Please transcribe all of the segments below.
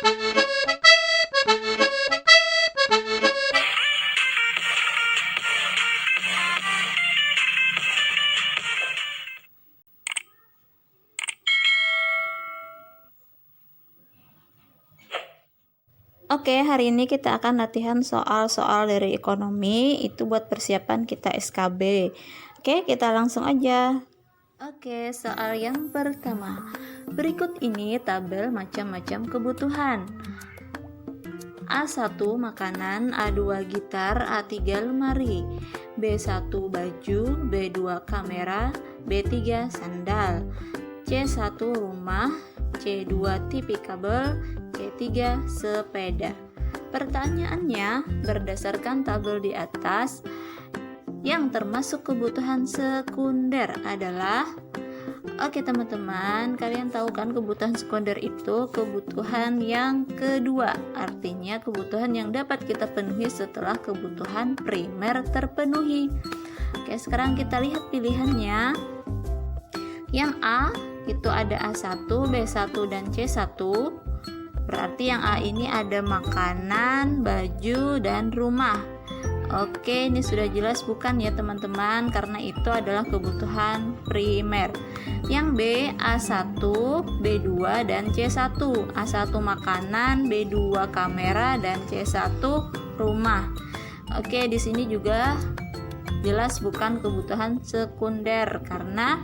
Oke, hari ini kita akan latihan soal-soal dari ekonomi, itu buat persiapan kita SKB. Oke, kita langsung aja. Oke, soal yang pertama. Berikut ini tabel macam-macam kebutuhan. A1 makanan, A2 gitar, A3 lemari, B1 baju, B2 kamera, B3 sandal, C1 rumah, C2 TV kabel, C3 sepeda. Pertanyaannya, berdasarkan tabel di atas, yang termasuk kebutuhan sekunder adalah, oke teman-teman, kalian tahu kan kebutuhan sekunder itu kebutuhan yang kedua, artinya kebutuhan yang dapat kita penuhi setelah kebutuhan primer terpenuhi. Oke, sekarang kita lihat pilihannya. Yang A itu ada A1, B1, dan C1. Berarti yang A ini ada makanan, baju, dan rumah. Oke, ini sudah jelas bukan ya teman-teman, karena itu adalah kebutuhan primer. Yang B, A1, B2, dan C1. A1 makanan, B2 kamera, dan C1 rumah. Oke, di sini juga jelas bukan kebutuhan sekunder karena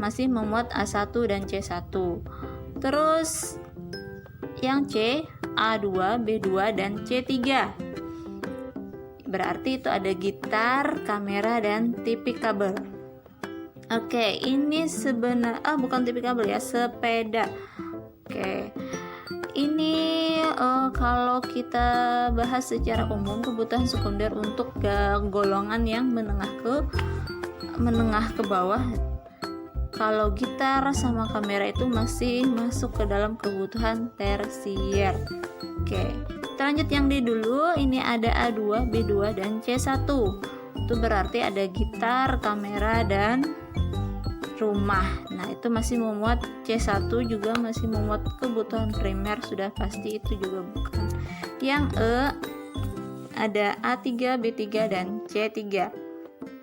masih memuat A1 dan C1. Terus yang C, A2, B2, dan C3. Berarti itu ada gitar, kamera, dan TV kabel. Oke, ini sebenarnya bukan TV kabel ya, sepeda. Oke. Ini kalau kita bahas secara umum kebutuhan sekunder untuk golongan yang menengah ke bawah. Kalau gitar sama kamera itu masih masuk ke dalam kebutuhan tersier. Oke, kita lanjut yang D dulu. Ini ada A2, B2, dan C1. Itu berarti ada gitar, kamera, dan rumah. Nah, itu masih memuat C1, juga masih memuat kebutuhan primer, sudah pasti itu juga bukan. Yang E ada A3, B3, dan C3.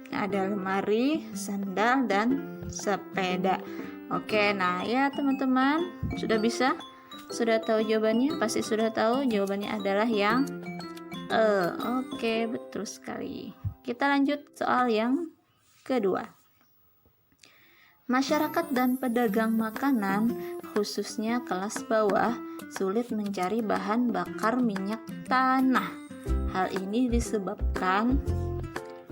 Ada lemari, sandal, dan sepeda. Oke, nah ya teman-teman, sudah bisa? Sudah tahu jawabannya? Pasti sudah tahu jawabannya adalah yang E. Oke, betul sekali. Kita lanjut soal yang kedua. Masyarakat dan pedagang makanan, khususnya kelas bawah, sulit mencari bahan bakar minyak tanah. Hal ini disebabkan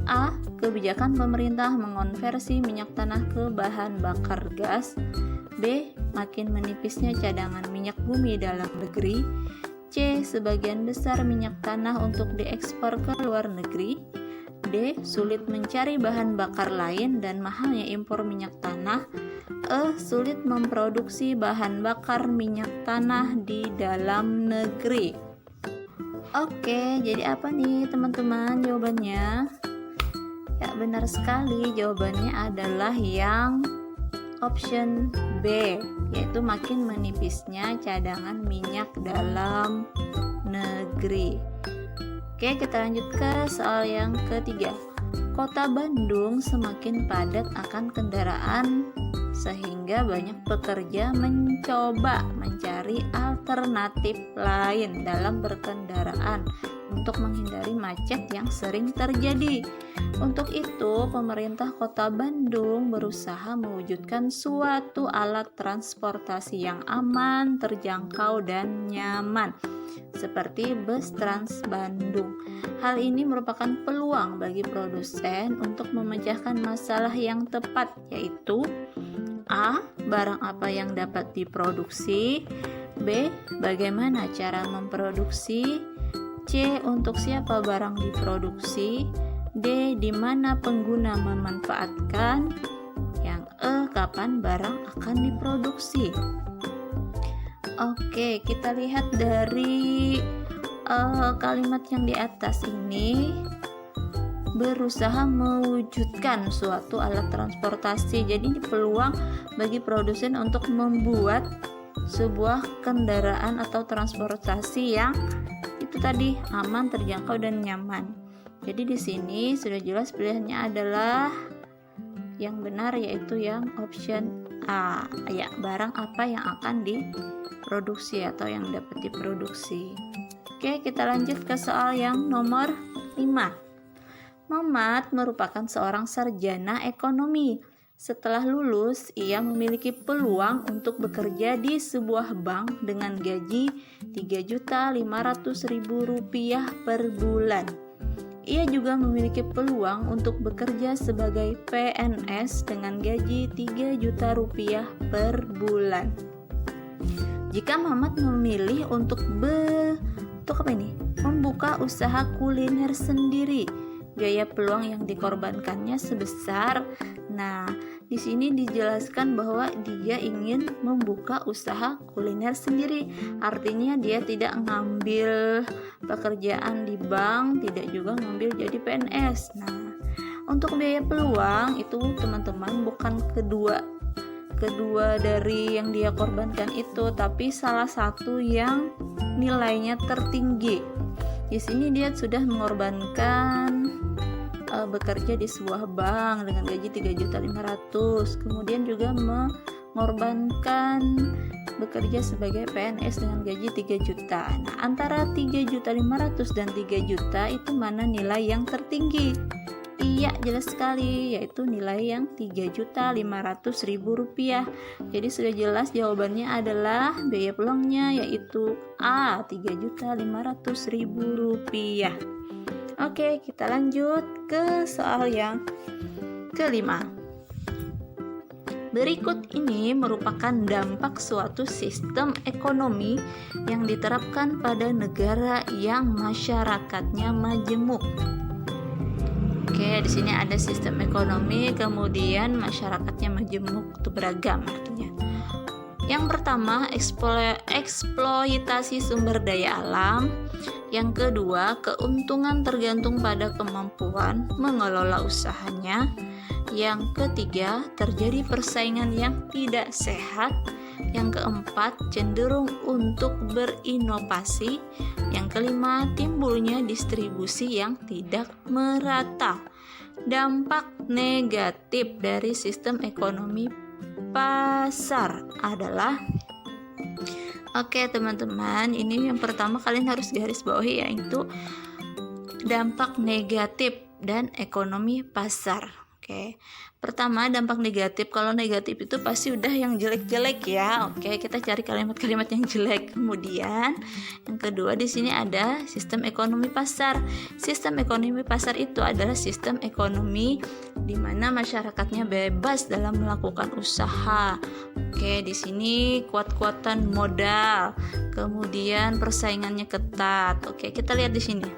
A. Kebijakan pemerintah mengonversi minyak tanah ke bahan bakar gas. B. Makin menipisnya cadangan minyak bumi dalam negeri. C. Sebagian besar minyak tanah untuk diekspor ke luar negeri. D. Sulit mencari bahan bakar lain dan mahalnya impor minyak tanah. E. Sulit memproduksi bahan bakar minyak tanah di dalam negeri. Oke, jadi apa nih teman-teman jawabannya? Ya, benar sekali, jawabannya adalah yang option B, yaitu makin menipisnya cadangan minyak dalam negeri. Oke, kita lanjut ke soal yang ketiga. Kota Bandung semakin padat akan kendaraan sehingga banyak pekerja mencoba mencari alternatif lain dalam berkendaraan untuk menghindari macet yang sering terjadi. Untuk itu, pemerintah Kota Bandung berusaha mewujudkan suatu alat transportasi yang aman, terjangkau, dan nyaman, seperti bus Trans Bandung. Hal ini merupakan peluang bagi produsen untuk memecahkan masalah yang tepat, yaitu A. Barang apa yang dapat diproduksi. B. Bagaimana cara memproduksi. C. Untuk siapa barang diproduksi. D. Di mana pengguna memanfaatkan. Yang E. Kapan barang akan diproduksi. Oke, kita lihat dari kalimat yang di atas ini, berusaha mewujudkan suatu alat transportasi. Jadi ini peluang bagi produsen untuk membuat sebuah kendaraan atau transportasi yang itu tadi aman, terjangkau, dan nyaman. Jadi di sini sudah jelas pilihannya adalah yang benar, yaitu yang option A. Ya, barang apa yang akan diproduksi atau yang dapat diproduksi. Oke, kita lanjut ke soal yang nomor 5. Mamat merupakan seorang sarjana ekonomi. Setelah lulus, ia memiliki peluang untuk bekerja di sebuah bank dengan gaji Rp3.500.000 per bulan. Ia juga memiliki peluang untuk bekerja sebagai PNS dengan gaji Rp3 juta per bulan. Jika Mamat memilih untuk membuka usaha kuliner sendiri, biaya peluang yang dikorbankannya sebesar. Nah, di sini dijelaskan bahwa dia ingin membuka usaha kuliner sendiri. Artinya dia tidak ngambil pekerjaan di bank, tidak juga ngambil jadi PNS. Nah, untuk biaya peluang itu teman-teman bukan kedua dari yang dia korbankan itu, tapi salah satu yang nilainya tertinggi. Di sini dia sudah mengorbankan bekerja di sebuah bank dengan gaji Rp3.500.000, kemudian juga mengorbankan bekerja sebagai PNS dengan gaji 3 juta. Nah, antara Rp3.500.000 dan 3 juta itu mana nilai yang tertinggi? Iya, jelas sekali, yaitu nilai yang Rp3.500.000. Jadi sudah jelas jawabannya adalah biaya peluangnya yaitu A, Rp3.500.000. Oke, kita lanjut ke soal yang kelima. Berikut ini merupakan dampak suatu sistem ekonomi yang diterapkan pada negara yang masyarakatnya majemuk. Oke, di sini ada sistem ekonomi, kemudian masyarakatnya majemuk, itu beragam artinya. Yang pertama, eksploitasi sumber daya alam. Yang kedua, keuntungan tergantung pada kemampuan mengelola usahanya. Yang ketiga, terjadi persaingan yang tidak sehat. Yang keempat, cenderung untuk berinovasi. Yang kelima, timbulnya distribusi yang tidak merata. Dampak negatif dari sistem ekonomi pasar adalah, oke teman-teman, ini yang pertama kalian harus garis bawahi, yaitu dampak negatif dan ekonomi pasar. Oke, pertama dampak negatif. Kalau negatif itu pasti udah yang jelek-jelek ya. Oke, kita cari kalimat-kalimat yang jelek. Kemudian yang kedua di sini ada sistem ekonomi pasar. Sistem ekonomi pasar itu adalah sistem ekonomi di mana masyarakatnya bebas dalam melakukan usaha. Oke, di sini kuat-kuatan modal. Kemudian persaingannya ketat. Oke, kita lihat di sini.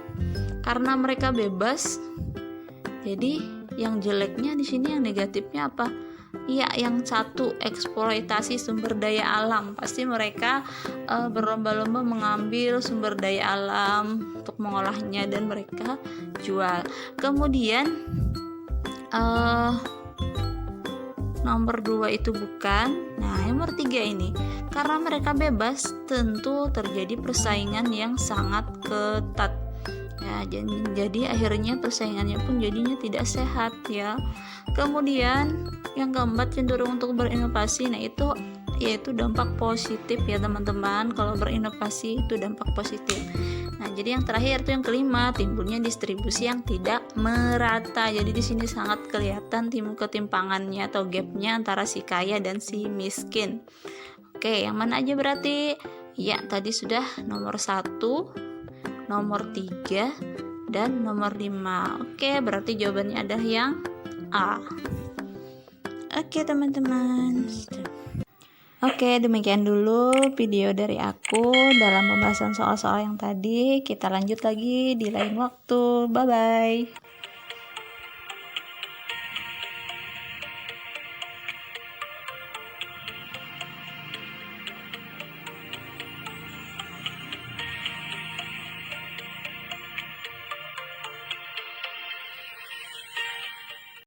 Karena mereka bebas, jadi yang jeleknya di sini, yang negatifnya apa? Ya, yang satu, eksploitasi sumber daya alam. Pasti mereka berlomba-lomba mengambil sumber daya alam untuk mengolahnya dan mereka jual. Kemudian nomor 2 itu bukan. Nah, nomor 3 ini, karena mereka bebas, tentu terjadi persaingan yang sangat ketat. Ya, jadi akhirnya persaingannya pun jadinya tidak sehat ya. Kemudian yang keempat, cenderung untuk berinovasi. Nah, itu yaitu dampak positif ya teman-teman. Kalau berinovasi itu dampak positif. Nah, jadi yang terakhir itu yang kelima, timbulnya distribusi yang tidak merata. Jadi di sini sangat kelihatan ketimpangannya atau gapnya antara si kaya dan si miskin. Oke, yang mana aja berarti? Ya, tadi sudah nomor 1, nomor 3, dan nomor 5. Oke, berarti jawabannya adalah yang A. Oke teman-teman. Oke, demikian dulu video dari aku dalam pembahasan soal-soal yang tadi. Kita lanjut lagi di lain waktu. Bye-bye.